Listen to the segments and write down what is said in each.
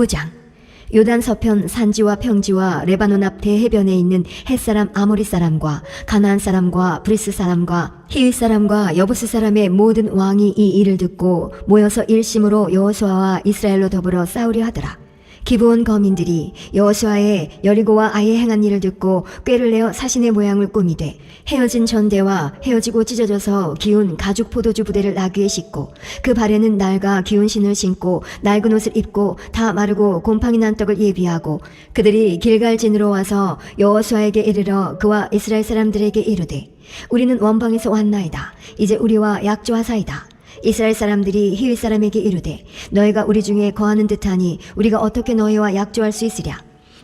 9장. 요단 서편 산지와 평지와 레바논 앞 대해변에 있는 헷사람 아모리 사람과 가나안 사람과 브리스 사람과 히윗 사람과 여부스 사람의 모든 왕이 이 일을 듣고 모여서 일심으로 여호수아와 이스라엘로 더불어 싸우려 하더라. 기브온 거민들이 여호수아의 여리고와 아이의 행한 일을 듣고 꾀를 내어 사신의 모양을 꾸미되 헤어진 전대와 헤어지고 찢어져서 기운 가죽 포도주 부대를 나귀에 싣고 그 발에는 낡아 기운 신을 신고 낡은 옷을 입고 다 마르고 곰팡이 난 떡을 예비하고 그들이 길갈진으로 와서 여호수아에게 이르러 그와 이스라엘 사람들에게 이르되 우리는 원방에서 왔나이다. 이제 우리와 약조하사이다. 이스라엘 사람들이 히윗 사람에게 이르되 너희가 우리 중에 거하는 듯하니 우리가 어떻게 너희와 약조할 수 있으랴.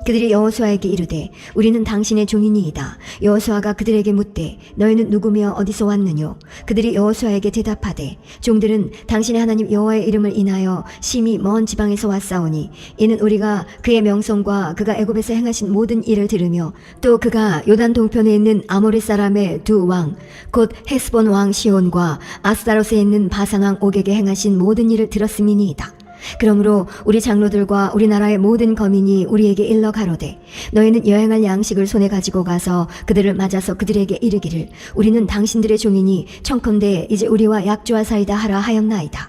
그들이 여호수아에게 이르되 우리는 당신의 종이니이다. 여호수아가 그들에게 묻되 너희는 누구며 어디서 왔느뇨. 그들이 여호수아에게 대답하되 종들은 당신의 하나님 여호와의 이름을 인하여 심히 먼 지방에서 왔사오니 이는 우리가 그의 명성과 그가 애굽에서 행하신 모든 일을 들으며 또 그가 요단 동편에 있는 아모리 사람의 두 왕 곧 헤스본 왕 시온과 아스타롯에 있는 바산 왕 옥에게 행하신 모든 일을 들었음이니이다. 그러므로 우리 장로들과 우리나라의 모든 거민이 우리에게 일러 가로되 너희는 여행할 양식을 손에 가지고 가서 그들을 맞아서 그들에게 이르기를 우리는 당신들의 종이니 청컨대 이제 우리와 약조하사이다 하라 하였나이다.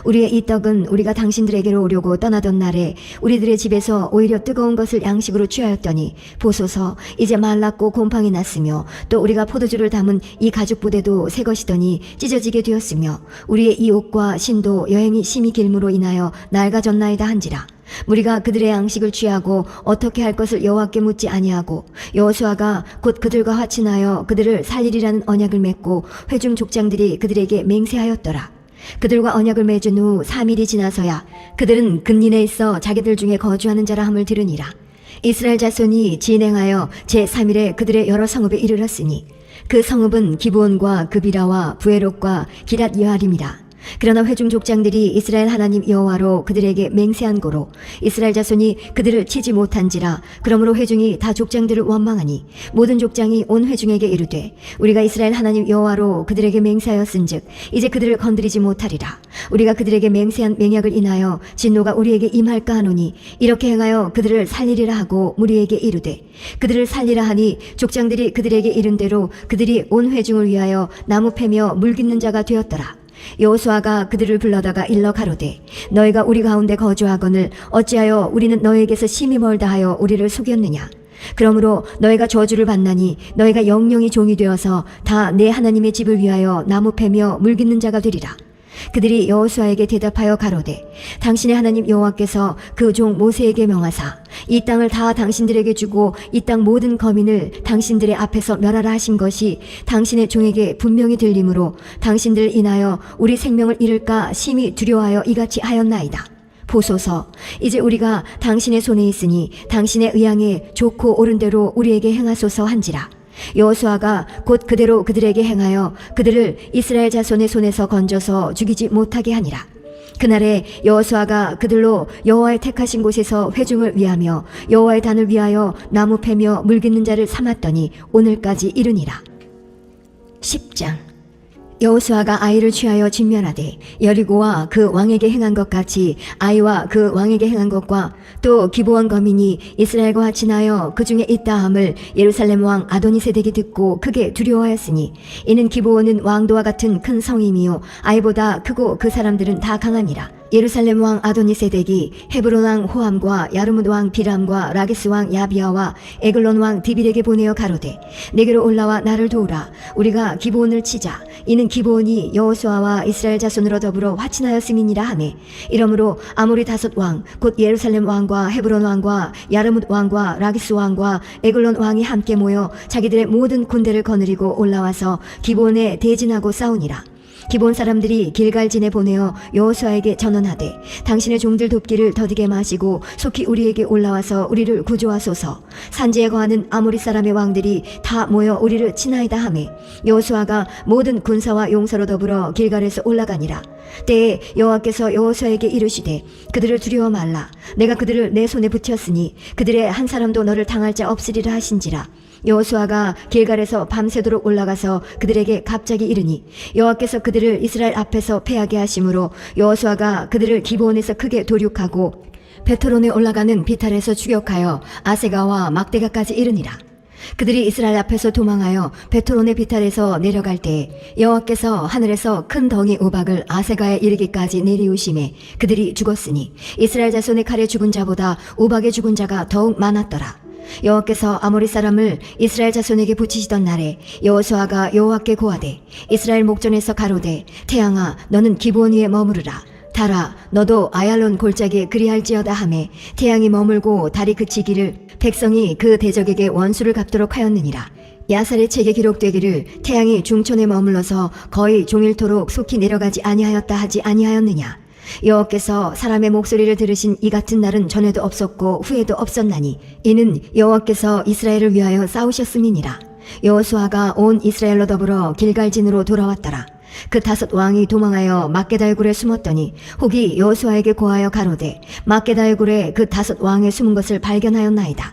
우리의 이 떡은 우리가 당신들에게로 오려고 떠나던 날에 우리들의 집에서 오히려 뜨거운 것을 양식으로 취하였더니 보소서 이제 말랐고 곰팡이 났으며 또 우리가 포도주를 담은 이 가죽 부대도 새 것이더니 찢어지게 되었으며 우리의 이 옷과 신도 여행이 심히 길므로 인하여 낡아졌나이다 한지라. 우리가 그들의 양식을 취하고 어떻게 할 것을 여호와께 묻지 아니하고 여호수아가 곧 그들과 화친하여 그들을 살리리라는 언약을 맺고 회중 족장들이 그들에게 맹세하였더라. 그들과 언약을 맺은 후 3일이 지나서야 그들은 근린에 있어 자기들 중에 거주하는 자라 함을 들으니라. 이스라엘 자손이 진행하여 제3일에 그들의 여러 성읍에 이르렀으니 그 성읍은 기브온과 그비라와 부에롯과 기랏 여아림이라. 그러나 회중 족장들이 이스라엘 하나님 여호와로 그들에게 맹세한 고로 이스라엘 자손이 그들을 치지 못한지라. 그러므로 회중이 다 족장들을 원망하니 모든 족장이 온 회중에게 이르되 우리가 이스라엘 하나님 여호와로 그들에게 맹세하였은즉 이제 그들을 건드리지 못하리라. 우리가 그들에게 맹세한 맹약을 인하여 진노가 우리에게 임할까 하노니 이렇게 행하여 그들을 살리리라 하고 무리에게 이르되 그들을 살리라 하니 족장들이 그들에게 이른 대로 그들이 온 회중을 위하여 나무 패며 물 깃는 자가 되었더라. 여호수아가 그들을 불러다가 일러 가로되 너희가 우리 가운데 거주하거늘 어찌하여 우리는 너희에게서 심히 멀다 하여 우리를 속였느냐. 그러므로 너희가 저주를 받나니 너희가 영영이 종이 되어서 다 내 하나님의 집을 위하여 나무 패며 물 깃는 자가 되리라. 그들이 여호수아에게 대답하여 가로되 당신의 하나님 여호와께서 그 종 모세에게 명하사 이 땅을 다 당신들에게 주고 이 땅 모든 거민을 당신들의 앞에서 멸하라 하신 것이 당신의 종에게 분명히 들리므로 당신들을 인하여 우리 생명을 잃을까 심히 두려워하여 이같이 하였나이다. 보소서 이제 우리가 당신의 손에 있으니 당신의 의향에 좋고 옳은 대로 우리에게 행하소서 한지라. 여호수아가 곧 그대로 그들에게 행하여 그들을 이스라엘 자손의 손에서 건져서 죽이지 못하게 하니라. 그날에 여호수아가 그들로 여호와의 택하신 곳에서 회중을 위하며 여호와의 단을 위하여 나무 패며 물 깃는 자를 삼았더니 오늘까지 이르니라. 10장. 여호수아가 아이를 취하여 진멸하되 여리고와 그 왕에게 행한 것 같이 아이와 그 왕에게 행한 것과 또 기브온 거민이 이스라엘과 화친하여 그 중에 있다함을 예루살렘 왕 아도니세덱이 듣고 크게 두려워하였으니 이는 기브온은 왕도와 같은 큰 성임이요 아이보다 크고 그 사람들은 다 강함이라. 예루살렘 왕 아도니세덱이 헤브론 왕 호함과 야르뭇 왕 비람과 라기스 왕 야비아와 에글론 왕 디빌에게 보내어 가로되 내게로 올라와 나를 도우라. 우리가 기브온을 치자. 이는 기브온이 여호수아와 이스라엘 자손으로 더불어 화친하였음이니라 하매 이러므로 아모리 5 왕 곧 예루살렘 왕과 헤브론 왕과 야르뭇 왕과 라기스 왕과 에글론 왕이 함께 모여 자기들의 모든 군대를 거느리고 올라와서 기브온에 대진하고 싸우니라. 기브온 사람들이 길갈진에 보내어 여호수아에게 전언하되 당신의 종들 돕기를 더디게 마시고 속히 우리에게 올라와서 우리를 구조하소서. 산지에 거하는 아모리 사람의 왕들이 다 모여 우리를 치나이다 하매 여호수아가 모든 군사와 용사로 더불어 길갈에서 올라가니라. 때에 여호와께서 여호수아에게 이르시되 그들을 두려워 말라. 내가 그들을 내 손에 붙였으니 그들의 한 사람도 너를 당할 자 없으리라 하신지라. 여호수아가 길갈에서 밤새도록 올라가서 그들에게 갑자기 이르니 여호와께서 그들을 이스라엘 앞에서 패하게 하심으로 여호수아가 그들을 기브온에서 크게 도륙하고 베트론에 올라가는 비탈에서 추격하여 아세가와 막대가까지 이르니라. 그들이 이스라엘 앞에서 도망하여 베트론의 비탈에서 내려갈 때 여호와께서 하늘에서 큰 덩이 우박을 아세가에 이르기까지 내리우심에 그들이 죽었으니 이스라엘 자손의 칼에 죽은 자보다 우박에 죽은 자가 더욱 많았더라. 여호와께서 아모리 사람을 이스라엘 자손에게 붙이시던 날에 여호수아가 여호와께 고하되 이스라엘 목전에서 가로되 태양아 너는 기브온 위에 머무르라. 달아 너도 아얄론 골짜기에 그리할지어다 하매 태양이 머물고 달이 그치기를 백성이 그 대적에게 원수를 갚도록 하였느니라. 야살의 책에 기록되기를 태양이 중촌에 머물러서 거의 종일토록 속히 내려가지 아니하였다 하지 아니하였느냐. 여호와께서 사람의 목소리를 들으신 이 같은 날은 전에도 없었고 후에도 없었나니 이는 여호와께서 이스라엘을 위하여 싸우셨음이니라. 여호수아가 온 이스라엘로 더불어 길갈진으로 돌아왔더라. 그 5 왕이 도망하여 막게다의 굴에 숨었더니 혹이 여호수아에게 고하여 가로되 막게다의 굴에 그 5 왕의 숨은 것을 발견하였나이다.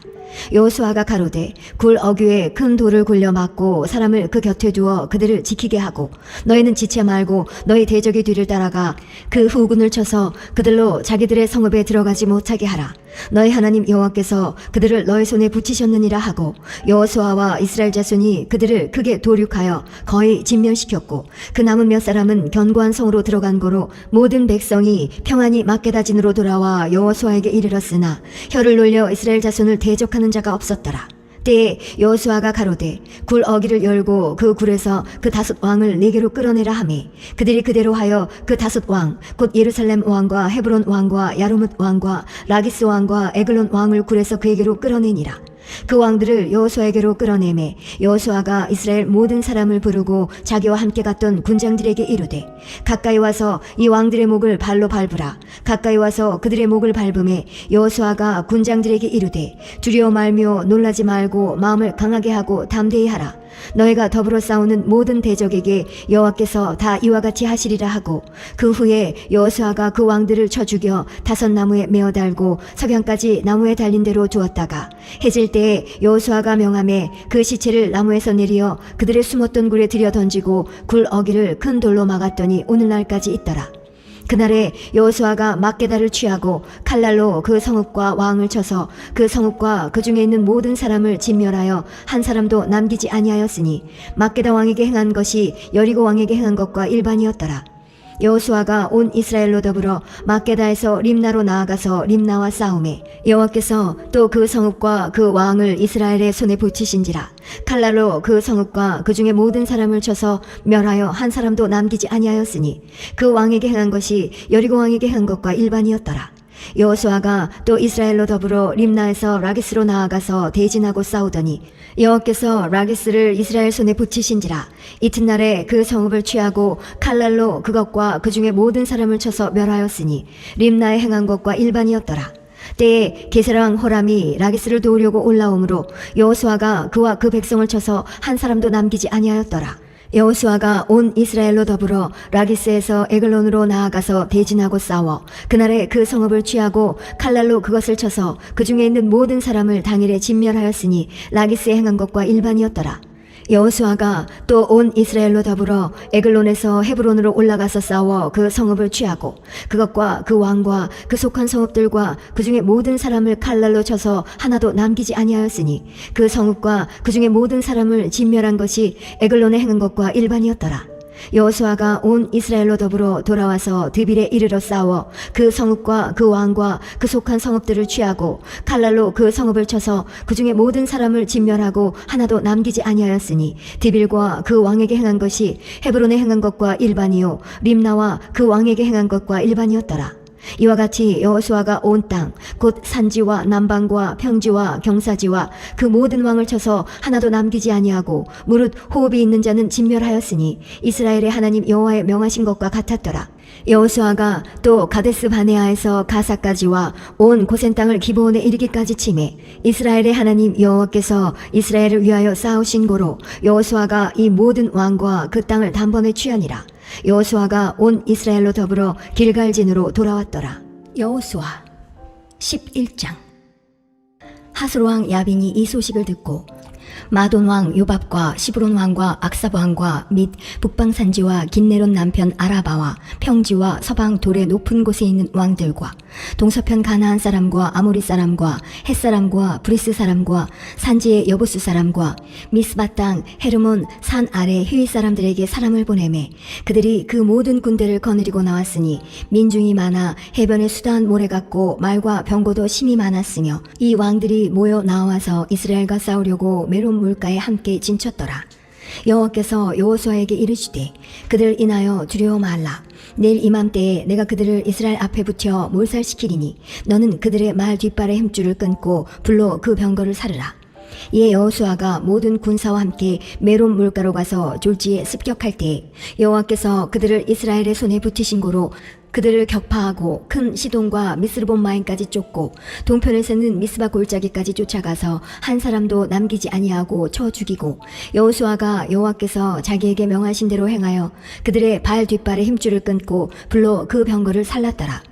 여호수아가 가로되 굴 어귀에 큰 돌을 굴려 막고 사람을 그 곁에 두어 그들을 지키게 하고 너희는 지체 말고 너희 대적의 뒤를 따라가 그 후군을 쳐서 그들로 자기들의 성읍에 들어가지 못하게 하라. 너희 하나님 여호와께서 그들을 너희 손에 붙이셨느니라 하고 여호수아와 이스라엘 자손이 그들을 크게 도륙하여 거의 진멸시켰고 그 남은 몇 사람은 견고한 성으로 들어간 고로 모든 백성이 평안히 막게다진으로 돌아와 여호수아에게 이르렀으나 혀를 놀려 이스라엘 자손을 대적하는 자가 없었더라. 때에 여호수아가 가로되 굴 어귀를 열고 그 굴에서 그 5 왕을 내게로 끌어내라 하매 그들이 그대로 하여 그 5 왕 곧 예루살렘 왕과 헤브론 왕과 야르뭇 왕과 라기스 왕과 에글론 왕을 굴에서 그에게로 끌어내니라. 그 왕들을 여호수아에게로 끌어내매 여호수아가 이스라엘 모든 사람을 부르고 자기와 함께 갔던 군장들에게 이르되 가까이 와서 이 왕들의 목을 발로 밟으라. 가까이 와서 그들의 목을 밟음에 여호수아가 군장들에게 이르되 두려워 말며 놀라지 말고 마음을 강하게 하고 담대히 하라. 너희가 더불어 싸우는 모든 대적에게 여호와께서 다 이와 같이 하시리라 하고 그 후에 여호수아가 그 왕들을 쳐 죽여 5 나무에 메어 달고 석양까지 나무에 달린 대로 두었다가 해질 때에 여호수아가 명하매 그 시체를 나무에서 내리어 그들의 숨었던 굴에 들여 던지고 굴 어귀를 큰 돌로 막았더니 오늘날까지 있더라. 그날에 여호수아가 막게다를 취하고 칼날로 그 성읍과 왕을 쳐서 그 성읍과 그 중에 있는 모든 사람을 진멸하여 한 사람도 남기지 아니하였으니 막게다 왕에게 행한 것이 여리고 왕에게 행한 것과 일반이었더라. 여호수아가 온 이스라엘로 더불어 막게다에서 림나로 나아가서 림나와 싸우매 여호와께서 또 그 성읍과 그 왕을 이스라엘의 손에 붙이신지라. 칼날로 그 성읍과 그 중에 모든 사람을 쳐서 멸하여 한 사람도 남기지 아니하였으니 그 왕에게 행한 것이 여리고 왕에게 행한 것과 일반이었더라. 여호수아가 또 이스라엘로 더불어 림나에서 라기스로 나아가서 대진하고 싸우더니 여호와께서 라기스를 이스라엘 손에 붙이신지라. 이튿날에 그 성읍을 취하고 칼날로 그것과 그 중에 모든 사람을 쳐서 멸하였으니 림나에 행한 것과 일반이었더라. 때에 게세랑 호람이 라기스를 도우려고 올라오므로 여호수아가 그와 그 백성을 쳐서 한 사람도 남기지 아니하였더라. 여호수아가 온 이스라엘로 더불어 라기스에서 에글론으로 나아가서 대진하고 싸워 그날에 그 성읍을 취하고 칼날로 그것을 쳐서 그 중에 있는 모든 사람을 당일에 진멸하였으니 라기스에 행한 것과 일반이었더라. 여호수아가 또 온 이스라엘로 더불어 에글론에서 헤브론으로 올라가서 싸워 그 성읍을 취하고 그것과 그 왕과 그 속한 성읍들과 그 중에 모든 사람을 칼날로 쳐서 하나도 남기지 아니하였으니 그 성읍과 그 중에 모든 사람을 진멸한 것이 에글론에 행한 것과 일반이었더라. 여호수아가 온 이스라엘로 더불어 돌아와서 드빌에 이르러 싸워 그 성읍과 그 왕과 그 속한 성읍들을 취하고 칼날로 그 성읍을 쳐서 그 중에 모든 사람을 진멸하고 하나도 남기지 아니하였으니 드빌과 그 왕에게 행한 것이 헤브론에 행한 것과 일반이요 림나와 그 왕에게 행한 것과 일반이었더라. 이와 같이 여호수아가 온 땅 곧 산지와 남방과 평지와 경사지와 그 모든 왕을 쳐서 하나도 남기지 아니하고 무릇 호흡이 있는 자는 진멸하였으니 이스라엘의 하나님 여호와의 명하신 것과 같았더라. 여호수아가 또 가데스 바네아에서 가사까지와 온 고센 땅을 기브온에 이르기까지 치매 이스라엘의 하나님 여호와께서 이스라엘을 위하여 싸우신 고로 여호수아가 이 모든 왕과 그 땅을 단번에 취하니라. 여호수아가 온 이스라엘로 더불어 길갈진으로 돌아왔더라. 여호수아 11장. 하솔 왕 야빈이 이 소식을 듣고 마돈 왕 요밥과 시브론 왕과 악사브 왕과 및 북방 산지와 긴네론 남편 아라바와 평지와 서방 돌의 높은 곳에 있는 왕들과 동서편 가나안 사람과 아모리 사람과 헷 사람과 브리스 사람과 산지의 여부스 사람과 미스바 땅 헤르몬 산 아래 히윗 사람들에게 사람을 보내매 그들이 그 모든 군대를 거느리고 나왔으니 민중이 많아 해변에 수다한 모래 같고 말과 병거도 심히 많았으며 이 왕들이 모여 나와서 이스라엘과 싸우려고 메론 물가에 함께 진쳤더라. 여호와께서 여호수아에게 이르시되 그들을 인하여 두려워 말라. 내일 이맘때에 내가 그들을 이스라엘 앞에 붙여 몰살시키리니 너는 그들의 말 뒷발의 힘줄을 끊고 불로 그 병거를 사르라. 이에 여호수아가 모든 군사와 함께 메론 물가로 가서 졸지에 습격할 때에 여호와께서 그들을 이스라엘의 손에 붙이신 고로 그들을 격파하고 큰 시돈과 미스르본마임까지 쫓고 동편에서는 미스바 골짜기까지 쫓아가서 한 사람도 남기지 아니하고 쳐 죽이고 여호수아가 여호와께서 자기에게 명하신 대로 행하여 그들의 발 뒷발의 힘줄을 끊고 불로 그 병거를 살랐더라.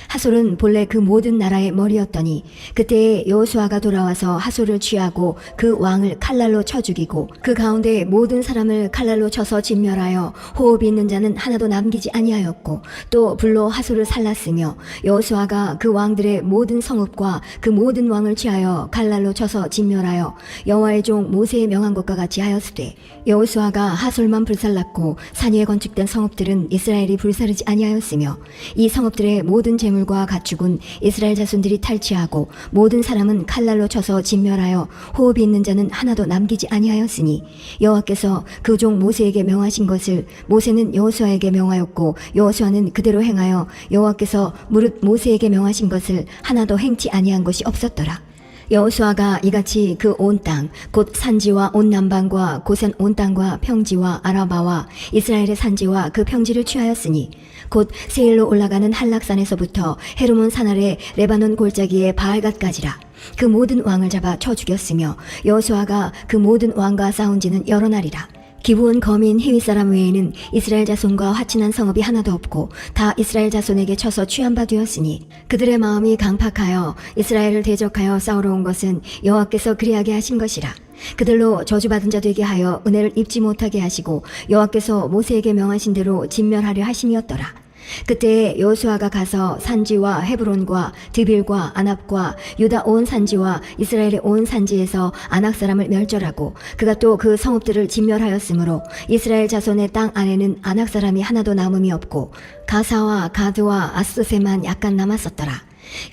하솔은 본래 그 모든 나라의 머리였더니 그때에 여호수아가 돌아와서 하솔을 취하고 그 왕을 칼날로 쳐 죽이고 그 가운데 모든 사람을 칼날로 쳐서 진멸하여 호흡이 있는 자는 하나도 남기지 아니하였고 또 불로 하솔을 살랐으며 여호수아가 그 왕들의 모든 성읍과 그 모든 왕을 취하여 칼날로 쳐서 진멸하여 여호와의 종 모세의 명한 것과 같이 하였으되 여호수아가 하솔만 불살랐고 산 위에 건축된 성읍들은 이스라엘이 불사르지 아니하였으며 이 성읍들의 모든 재물과 가축은 이스라엘 자손들이 탈취하고 모든 사람은 칼날로 쳐서 진멸하여 호흡이 있는 자는 하나도 남기지 아니하였으니 여호와께서 그 종 모세에게 명하신 것을 모세는 여호수아에게 명하였고 여호수아는 그대로 행하여 여호와께서 무릇 모세에게 명하신 것을 하나도 행치 아니한 것이 없었더라. 여호수아가 이같이 그 온 땅 곧 산지와 온 남방과 고센 온 땅과 평지와 아라바와 이스라엘의 산지와 그 평지를 취하였으니 곧 세일로 올라가는 한락산에서부터 헤르몬 산 아래 레바논 골짜기의 바알갓까지라. 그 모든 왕을 잡아 쳐 죽였으며 여호수아가 그 모든 왕과 싸운 지는 여러 날이라. 기브온 거민 히윗 사람 외에는 이스라엘 자손과 화친한 성읍이 하나도 없고 다 이스라엘 자손에게 쳐서 취한 바 되었으니 그들의 마음이 강팍하여 이스라엘을 대적하여 싸우러 온 것은 여호와께서 그리하게 하신 것이라. 그들로 저주받은 자 되게 하여 은혜를 입지 못하게 하시고 여호와께서 모세에게 명하신 대로 진멸하려 하심이었더라. 그때 여호수아가 가서 산지와 헤브론과 드빌과 아납과 유다 온 산지와 이스라엘의 온 산지에서 아낙 사람을 멸절하고 그가 또 그 성읍들을 진멸하였으므로 이스라엘 자손의 땅 안에는 아낙 사람이 하나도 남음이 없고 가사와 가드와 아스도세만 약간 남았었더라.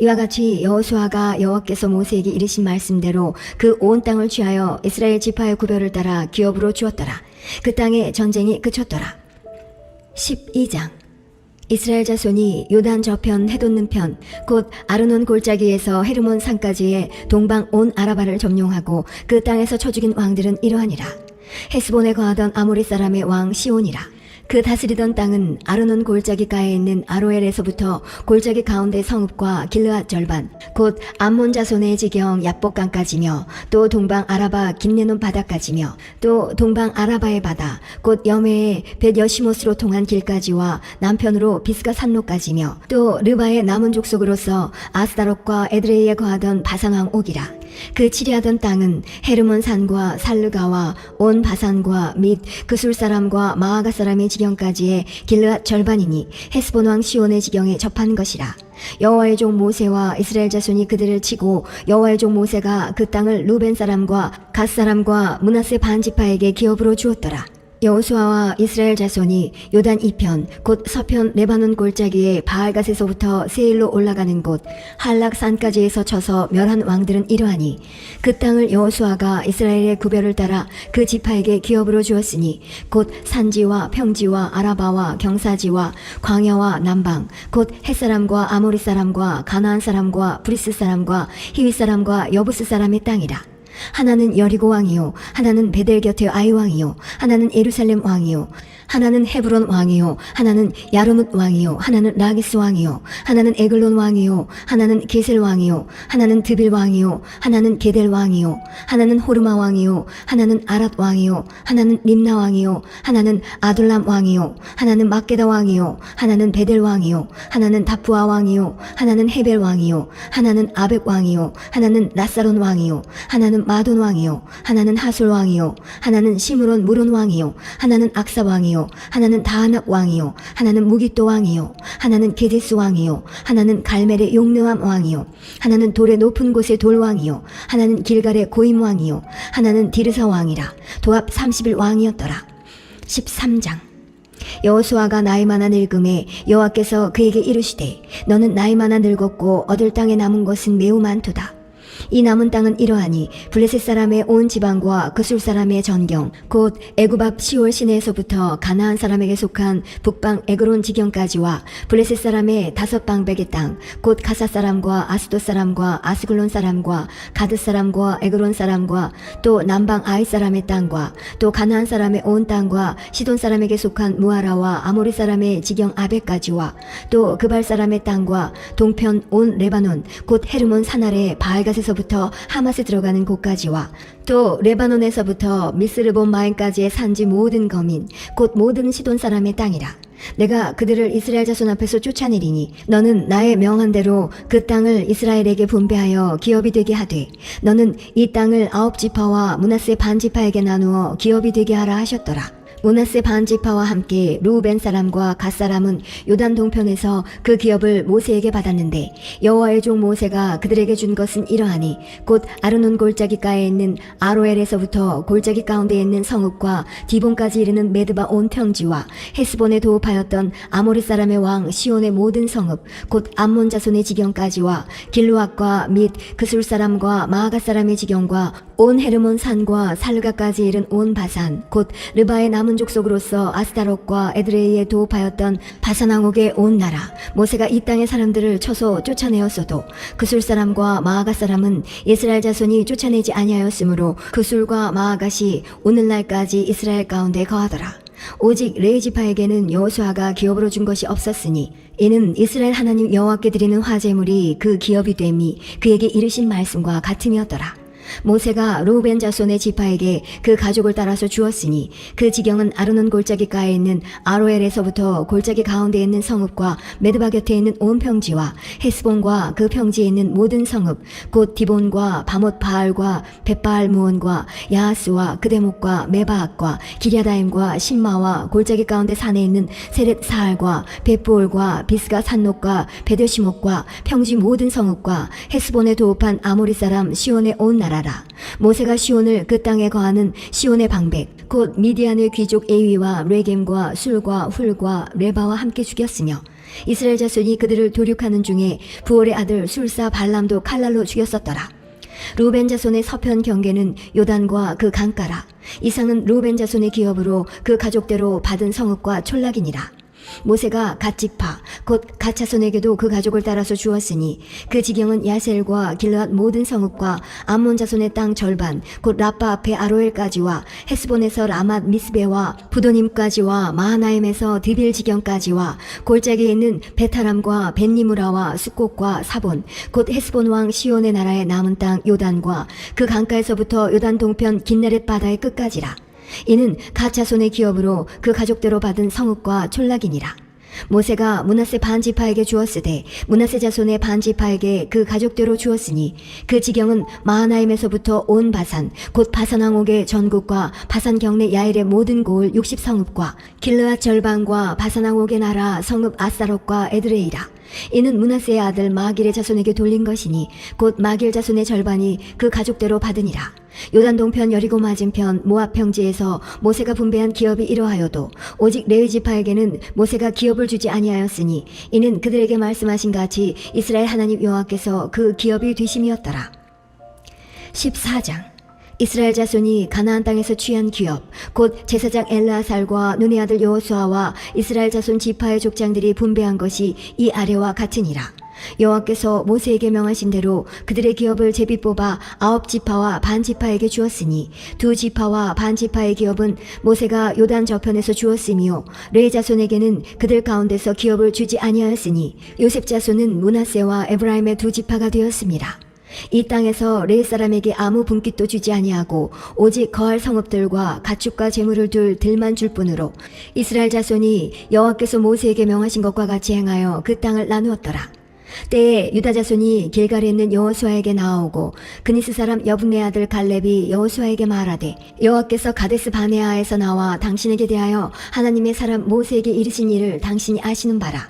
이와 같이 여호수아가 여호와께서 모세에게 이르신 말씀대로 그 온 땅을 취하여 이스라엘 지파의 구별을 따라 기업으로 주었더라. 그 땅에 전쟁이 그쳤더라. 12장 이스라엘 자손이 요단 저편 해돋는 편 곧 아르논 골짜기에서 헤르몬 산까지의 동방 온 아라바를 점령하고 그 땅에서 쳐 죽인 왕들은 이러하니라. 헤스본에 거하던 아모리 사람의 왕 시온이라. 그 다스리던 땅은 아르논 골짜기가에 있는 아로엘에서부터 골짜기 가운데 성읍과 길르앗 절반 곧 암몬 자손의 지경 야복강까지며 또 동방 아라바 긴네논 바다까지며 또 동방 아라바의 바다 곧 여메의 벳 여시못으로 통한 길까지와 남편으로 비스가 산로까지며 또 르바의 남은 족속으로서 아스다롯과 에드레이에 거하던 바산왕 옥이라. 그 치리하던 땅은 헤르몬 산과 살르가와 온 바산과 및 그술 사람과 마아가 사람의 지경까지의 길르앗 절반이니 헤스본 왕 시온의 지경에 접한 것이라. 여호와의 종 모세와 이스라엘 자손이 그들을 치고 여호와의 종 모세가 그 땅을 루벤 사람과 갓 사람과 므낫세 반 지파에게 기업으로 주었더라. 여호수아와 이스라엘 자손이 요단 이편 곧 서편 레바논 골짜기의 바알갓에서부터 세일로 올라가는 곳 한락산까지에서 쳐서 멸한 왕들은 이러하니 그 땅을 여호수아가 이스라엘의 구별을 따라 그 지파에게 기업으로 주었으니 곧 산지와 평지와 아라바와 경사지와 광야와 남방 곧 헷사람과 아모리 사람과 가나안 사람과 브리스 사람과 히윗 사람과 여부스 사람의 땅이라. 하나는 여리고 왕이요 하나는 베델 곁의 아이 왕이요 하나는 예루살렘 왕이요 하나는 헤브론 왕이요 하나는 야르뭇 왕이요 하나는 라기스 왕이요 하나는 에글론 왕이요 하나는 게셀 왕이요 하나는 드빌 왕이요 하나는 게델 왕이요 하나는 호르마 왕이요 하나는 아랏 왕이요 하나는 림나 왕이요 하나는 아둘람 왕이요 하나는 막게다 왕이요 하나는 베델 왕이요 하나는 다푸아 왕이요 하나는 헤벨 왕이요 하나는 아벡 왕이요 하나는 라사론 왕이요 하나는 마돈 왕이요 하나는 하솔 왕이요 하나는 시므론 무론 왕이요 하나는 악사 왕이요 하나는 다하낙 왕이요 하나는 무기또 왕이요 하나는 게데스 왕이요 하나는 갈멜의 용느암 왕이요 하나는 돌의 높은 곳의 돌 왕이요 하나는 길갈의 고임 왕이요 하나는 디르사 왕이라 도합 30일 왕이었더라. 13장. 여호수아가 나이 많아 늙음에 여호와께서 그에게 이르시되 너는 나이 많아 늙었고 얻을 땅에 남은 것은 매우 많도다. 이 남은 땅은 이러하니 블레셋 사람의 온 지방과 그술 사람의 전경 곧 애굽 앞 시올 시내에서부터 가나안 사람에게 속한 북방 에그론 지경까지와 블레셋 사람의 5방백의 땅 곧 가사 사람과 아스돗 사람과 아스글론 사람과 가드 사람과 에그론 사람과 또 남방 아이 사람의 땅과 또 가나안 사람의 온 땅과 시돈 사람에게 속한 무아라와 아모리 사람의 지경 아베까지와 또 그발 사람의 땅과 동편 온 레바논 곧 헤르몬 산 아래 바알갓에서부터 하맛에 들어가는 곳까지와 또 레바논에서부터 미스르본 마임까지의 산지 모든 거민 곧 모든 시돈 사람의 땅이라. 내가 그들을 이스라엘 자손 앞에서 쫓아내리니 너는 나의 명한 대로 그 땅을 이스라엘에게 분배하여 기업이 되게 하되 너는 이 땅을 9지파와 므낫세 반지파에게 나누어 기업이 되게 하라 하셨더라. 므낫세 반지파와 함께 루벤 사람과 갓 사람은 요단 동편에서 그 기업을 모세에게 받았는데 여호와의 종 모세가 그들에게 준 것은 이러하니 곧 아르논 골짜기가에 있는 아로엘에서부터 골짜기 가운데 있는 성읍과 디본까지 이르는 메드바 온 평지와 헤스본에 도읍하였던 아모리 사람의 왕 시온의 모든 성읍 곧 암몬 자손의 지경까지와 길루앗과 및 그술 사람과 마아가 사람의 지경과 온 헤르몬 산과 살가까지 이른 온 바산 곧 르바의 남은 족속으로서 아스타롯과 에드레이에 도읍하였던 바산 왕국의 온 나라. 모세가 이 땅의 사람들을 쳐서 쫓아내었어도 그술 사람과 마아가 사람은 이스라엘 자손이 쫓아내지 아니하였으므로 그술과 마아갓이 오늘날까지 이스라엘 가운데 거하더라. 오직 레위지파에게는 여호수아가 기업으로 준 것이 없었으니 이는 이스라엘 하나님 여호와께 드리는 화제물이 그 기업이 됨이 그에게 이르신 말씀과 같음이었더라. 모세가 루벤 자손의 지파에게 그 가족을 따라서 주었으니 그 지경은 아르논 골짜기가에 있는 아로엘에서부터 골짜기 가운데 있는 성읍과 메드바 곁에 있는 온 평지와 헤스본과 그 평지에 있는 모든 성읍 곧 디본과 바못 바알과 벳바알 무온과 야하스와 그대목과 메바악과 기랴다임과 신마와 골짜기 가운데 산에 있는 세렛 사알과 벳부올과 비스가 산록과 베드시목과 평지 모든 성읍과 헤스본에 도읍한 아모리 사람 시온의 온 나라 모세가 시온을 그 땅에 거하는 시온의 방백 곧 미디안의 귀족 에위와 레겜과 술과 훌과 레바와 함께 죽였으며 이스라엘 자손이 그들을 도륙하는 중에 부올의 아들 술사 발람도 칼날로 죽였었더라. 루벤 자손의 서편 경계는 요단과 그 강가라. 이상은 루벤 자손의 기업으로 그 가족대로 받은 성읍과 촌락이니라. 모세가 갓지파 곧 갓자손에게도 그 가족을 따라서 주었으니 그 지경은 야셀과 길르앗 모든 성읍과 암몬 자손의 땅 절반 곧 라빠 앞에 아로엘까지와 헤스본에서 라맛 미스베와 부도님까지와 마하나임에서 드빌 지경까지와 골짜기에 있는 베타람과 벤니무라와 수꽃과 사본 곧 헤스본 왕 시온의 나라의 남은 땅 요단과 그 강가에서부터 요단 동편 긴네렛 바다의 끝까지라. 이는 갓 자손의 기업으로 그 가족대로 받은 성읍과 촌락이니라. 모세가 므낫세 반지파에게 주었으되 므낫세 자손의 반지파에게 그 가족대로 주었으니 그 지경은 마하나임에서부터 온 바산 곧 바산 왕옥의 전국과 바산 경내 야일의 모든 고을 60성읍과 길르앗 절반과 바산 왕옥의 나라 성읍 아사롯과 에드레이라. 이는 므낫세의 아들 마길의 자손에게 돌린 것이니 곧 마길 자손의 절반이 그 가족대로 받으니라. 요단 동편 여리고 맞은편 모압 평지에서 모세가 분배한 기업이 이러하여도 오직 레위 지파에게는 모세가 기업을 주지 아니하였으니 이는 그들에게 말씀하신 같이 이스라엘 하나님 여호와께서 그 기업이 되심이었더라. 14장. 이스라엘 자손이 가나안 땅에서 취한 기업 곧 제사장 엘르아살과 눈의 아들 여호수아와 이스라엘 자손 지파의 족장들이 분배한 것이 이 아래와 같으니라. 여호와께서 모세에게 명하신 대로 그들의 기업을 제비 뽑아 9지파와 반지파에게 주었으니 2지파와 반지파의 기업은 모세가 요단 저편에서 주었으며 레 자손에게는 그들 가운데서 기업을 주지 아니하였으니 요셉 자손은 므낫세와 에브라임의 2지파가 되었습니다. 이 땅에서 레 사람에게 아무 분깃도 주지 아니하고 오직 거할 성읍들과 가축과 재물을 둘 들만 줄 뿐으로 이스라엘 자손이 여호와께서 모세에게 명하신 것과 같이 행하여 그 땅을 나누었더라. 때에 유다 자손이 길갈에 있는 여호수아에게 나아오고 그니스 사람 여분네 아들 갈렙이 여호수아에게 말하되 여호와께서 가데스 바네아에서 나와 당신에게 대하여 하나님의 사람 모세에게 이르신 일을 당신이 아시는 바라.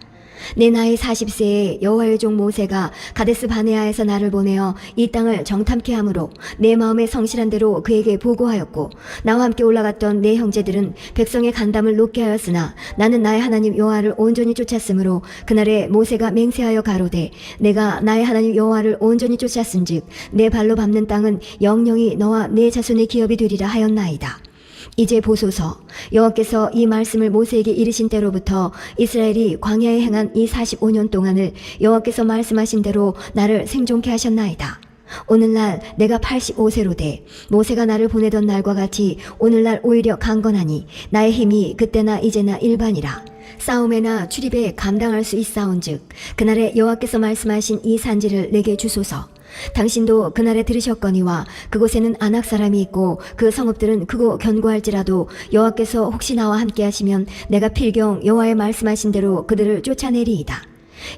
내 나이 40세에 여호와의 종 모세가 가데스 바네아에서 나를 보내어 이 땅을 정탐케 하므로 내 마음에 성실한 대로 그에게 보고하였고 나와 함께 올라갔던 내 형제들은 백성의 간담을 높게 하였으나 나는 나의 하나님 여호와를 온전히 쫓았으므로 그날에 모세가 맹세하여 가로되 내가 나의 하나님 여호와를 온전히 쫓았은즉 내 발로 밟는 땅은 영영이 너와 내 자손의 기업이 되리라 하였나이다. 이제 보소서 여호와께서 이 말씀을 모세에게 이르신 때로부터 이스라엘이 광야에 행한 이 45년 동안을 여호와께서 말씀하신 대로 나를 생존케 하셨나이다. 오늘날 내가 85세로 돼 모세가 나를 보내던 날과 같이 오늘날 오히려 강건하니 나의 힘이 그때나 이제나 일반이라. 싸움에나 출입에 감당할 수 있사온즉 그날에 여호와께서 말씀하신 이 산지를 내게 주소서. 당신도 그날에 들으셨거니와 그곳에는 아낙 사람이 있고 그 성읍들은 크고 견고할지라도 여호와께서 혹시 나와 함께 하시면 내가 필경 여호와의 말씀하신 대로 그들을 쫓아내리이다.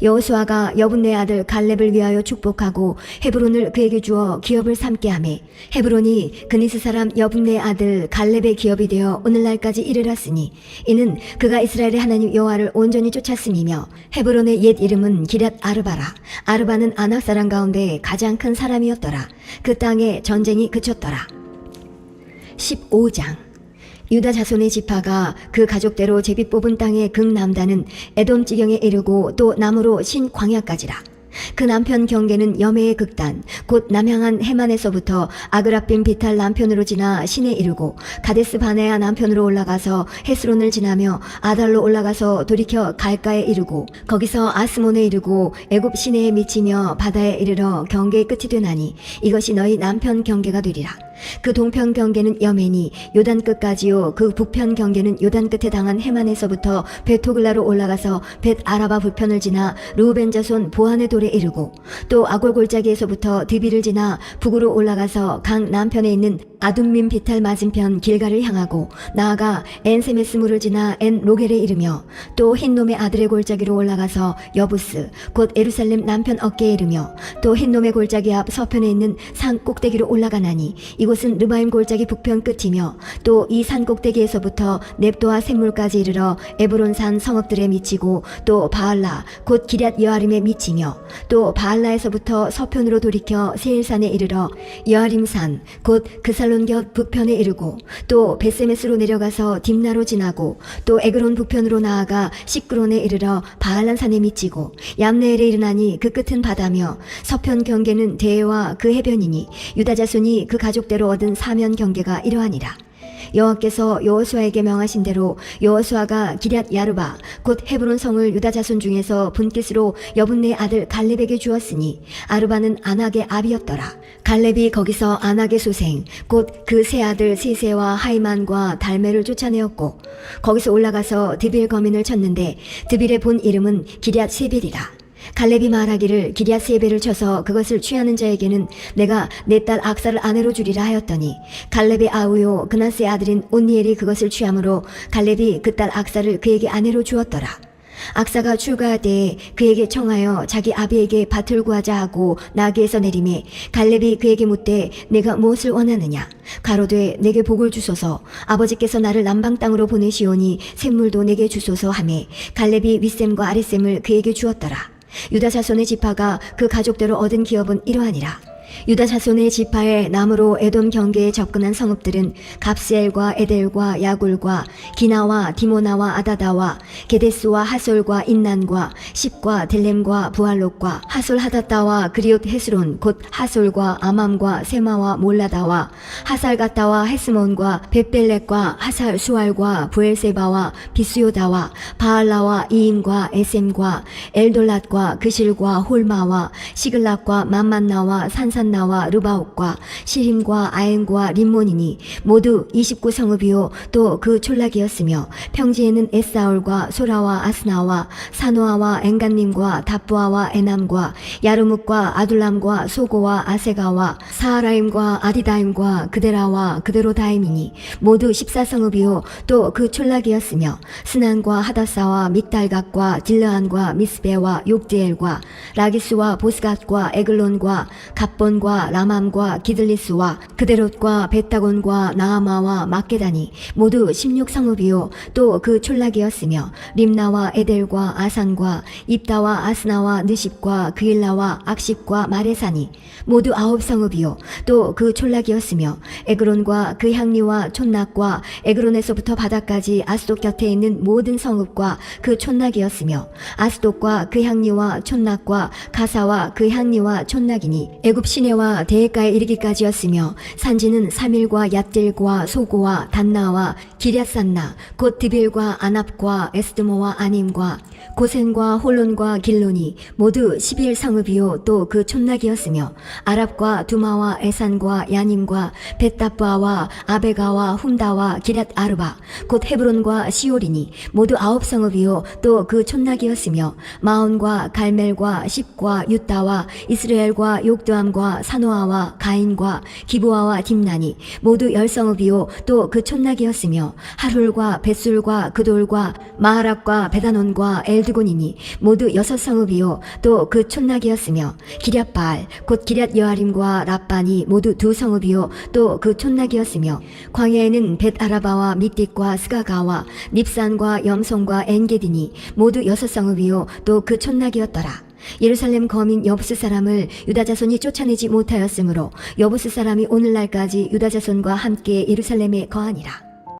여호수아가 여분네 아들 갈렙을 위하여 축복하고 헤브론을 그에게 주어 기업을 삼게 하매 헤브론이 그니스 사람 여분네 아들 갈렙의 기업이 되어 오늘날까지 이르렀으니 이는 그가 이스라엘의 하나님 여호와를 온전히 쫓았음이며 헤브론의 옛 이름은 기럇 아르바라. 아르바는 아낙 사람 가운데 가장 큰 사람이었더라. 그 땅에 전쟁이 그쳤더라. 15장 유다 자손의 지파가 그 가족대로 제비 뽑은 땅의 극남단은 에돔 지경에 이르고 또 남으로 신 광야까지라. 그 남편 경계는 여매의 극단 곧 남향한 해만에서부터 아그라빔 비탈 남편으로 지나 신에 이르고 가데스 바네아 남편으로 올라가서 헤스론을 지나며 아달로 올라가서 돌이켜 갈가에 이르고 거기서 아스몬에 이르고 애굽 시내에 미치며 바다에 이르러 경계의 끝이 되나니 이것이 너희 남편 경계가 되리라. 그 동편 경계는 여멘이 요단 끝까지요 그 북편 경계는 요단 끝에 당한 해만에서부터 베토글라로 올라가서 벳 아라바 북편을 지나 루벤 자손 보한의 돌에 이르고 또 아골 골짜기에서부터 드비를 지나 북으로 올라가서 강 남편에 있는 아둠민 비탈 맞은편 길가를 향하고 나아가 엔세메스물을 지나 엔 로겔에 이르며 또 흰놈의 아들의 골짜기로 올라가서 여부스 곧 예루살렘 남편 어깨에 이르며 또 흰놈의 골짜기 앞 서편에 있는 산 꼭대기로 올라가나니 이곳은 르바임 골짜기 북편 끝이며 또 이 산 꼭대기에서부터 넵도와 샘물까지 이르러 에브론산 성읍들에 미치고 또 바알라 곧 기럇 여아림에 미치며 또 바알라에서부터 서편으로 돌이켜 세일산에 이르러 여아림산 곧 그살론 곁 북편에 이르고 또 베세메스로 내려가서 딥나로 지나고 또 에그론 북편으로 나아가 시크론에 이르러 바알란산에 미치고 얌네엘에 이르나니 그 끝은 바다며 서편 경계는 대해와 그 해변이니 유다 자손이 그 가족대로 얻은 사면 경계가 이러하니라. 여호와께서 여호수아에게 명하신 대로 여호수아가 기럇 야르바 곧 헤브론 성을 유다 자손 중에서 분깃으로 여분네 아들 갈렙에게 주었으니 아르바는 아낙의 아비였더라. 갈렙이 거기서 아낙의 소생 곧 그 세 아들 시세와 하이만과 달메를 쫓아내었고 거기서 올라가서 드빌 거민을 쳤는데 드빌의 본 이름은 기럇 세벨이라. 갈렙이 말하기를 기럇 세벨을 쳐서 그것을 취하는 자에게는 내가 내 딸 악사를 아내로 주리라 하였더니 갈렙의 아우요 그나스의 아들인 온니엘이 그것을 취함으로 갈렙이 그 딸 악사를 그에게 아내로 주었더라. 악사가 출가할 때에 그에게 청하여 자기 아비에게 밭을 구하자 하고 나귀에서 내리매 갈렙이 그에게 묻되 내가 무엇을 원하느냐 가로되 내게 복을 주소서 아버지께서 나를 남방 땅으로 보내시오니 샘물도 내게 주소서 하매 갈렙이 윗샘과 아랫샘을 그에게 주었더라. 유다 자손의 지파가 그 가족대로 얻은 기업은 이러하니라. 유다 자손의 지파의 남으로 에돔 경계에 접근한 성읍들은 갑스엘과 에델과 야굴과 기나와 디모나와 아다다와 게데스와 하솔과 인난과 십과 델렘과 부알롯과 하솔 하다다와 그리옷 헤스론 곧 하솔과 아맘과 세마와 몰라다와 하살가다와 헤스몬과 벳벨렉과 하살 수알과 부엘세바와 비스요다와 바알라와 이임과 에셈과 엘돌랏과 그실과 홀마와 시글락과 맘만나와 산산나와 르바옥과 시힘과 아행과 림몬이니 모두 29성읍이요 또 그 촌락이었으며 평지에는 에사올과 소라와 아스나와 사노아와 엔간님과 답부아와 에남과 야르묵과 아둘람과 소고와 아세가와 사하라임과 아디다임과 그데라와 그데로다임이니 모두 14성읍이요 또 그 촌락이었으며 스난과 하다사와 믹달각과 딜르안과 미스베와 욕디엘과 라기스와 보스갓과 에글론과 갑본과 라맘과 기들리스와 그데롯과 베타곤과 나아마와 막게다니 모두 16성읍이요 또 그 촌락이었으며 림나와 에델과 아산과 입다와 아스나와 느십과 그일라와 악십과 마레사니 모두 9성읍이요 또 그 촌락이었으며 에그론과 그 향리와 촌락과 에그론에서부터 바다까지 아스돗 곁에 있는 모든 성읍과 그 촌락이었으며 아스돗과 그 향리와 촌락과 가사와 그 향리와 촌락이니 애굽 시내와 대해가에 이르기까지였으며 산지는 사밀과 얏딜과 소고와 단나와 기럇산나 곧 드빌과 아납과 에스드모와 아님과 고센과 홀론과 길론이 모두 11성읍이요 또 그 촌락이었으며 아랍과 두마와 에산과 야님과 벳다브아와 아베가와 훔다와 기럇 아르바 곧 헤브론과 시올이니 모두 9성읍이요 또 그 촌락이었으며 마온과 갈멜과 십과 유다와 이스라엘과 욕두암과 사노아와 가인과 기브아와 딥나니 모두 10성읍이요 또 그 촌락이었으며 하룰과 벳술과 그돌과 마하랍과 베다논과 엘드곤이니 모두 6성읍이요 또 그 촌락이었으며 기럇바알 곧 기럇 여아림과 랍반이 모두 2성읍이요 또 그 촌락이었으며 광야에는 벳아라바와 밑딕과 스가가와 닙산과 염송과 엔게디니 모두 6성읍이요 또 그 촌락이었더라. 예루살렘 거민 여부스 사람을 유다 자손이 쫓아내지 못하였으므로 여부스 사람이 오늘날까지 유다 자손과 함께 예루살렘에 거하니라.